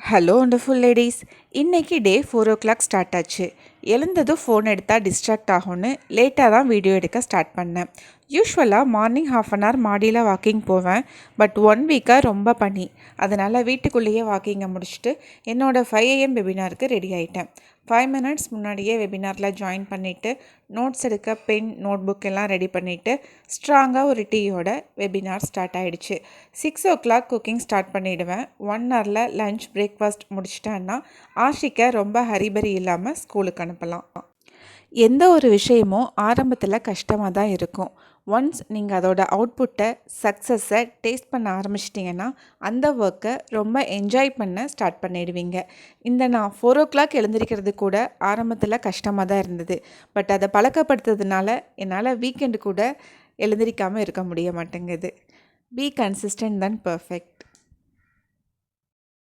Hello wonderful ladies. இன்றைக்கி டே 4 o'clock start ஆச்சு. எழுந்ததும் ஃபோன் எடுத்தால் டிஸ்ட்ராக்ட் ஆகும்னு லேட்டாக தான் வீடியோ எடுக்க ஸ்டார்ட் பண்ணேன். யூஸ்வலாக மார்னிங் 1/2 மாடியில் வாக்கிங் போவேன். பட் 1 வீக்காக ரொம்ப பனி. அதனால் வீட்டுக்குள்ளேயே வாக்கிங்கை முடிச்சுட்டு என்னோடய 5 AM வெபினாருக்கு ரெடி ஆகிட்டேன். 5 minutes முன்னாடியே வெபினாரில் ஜாயின் பண்ணிவிட்டு நோட்ஸ் எடுக்க பென் நோட் புக் எல்லாம் ரெடி பண்ணிவிட்டு ஸ்ட்ராங்காக ஒரு டீயோட வெபினார் ஸ்டார்ட் ஆகிடுச்சு. 6 o'clock குக்கிங் ஸ்டார்ட் பண்ணிவிடுவேன். 1 hourல லஞ்ச் பிரேக்ஃபாஸ்ட் முடிச்சிட்டேன்னா ஆஷிக்கை ரொம்ப ஹரிபரி இல்லாமல் ஸ்கூலுக்கு அனுப்பலாம். எந்த ஒரு விஷயமும் ஆரம்பத்தில் கஷ்டமாக தான் இருக்கும். ஒன்ஸ் நீங்கள் அதோட அவுட்புட்டை சக்ஸஸை டேஸ்ட் பண்ண ஆரம்பிச்சிட்டிங்கன்னா அந்த ஒர்க்கை ரொம்ப என்ஜாய் பண்ண ஸ்டார்ட் பண்ணிடுவீங்க. நான் 4 o'clock எழுந்திரிக்கிறது கூட ஆரம்பத்தில் கஷ்டமாக தான் இருந்தது. பட் அதை பழக்கப்படுத்துறதுனால என்னால் வீக்கெண்டு கூட எழுந்திரிக்காமல் இருக்க முடிய மாட்டேங்குது. Be consistent than perfect.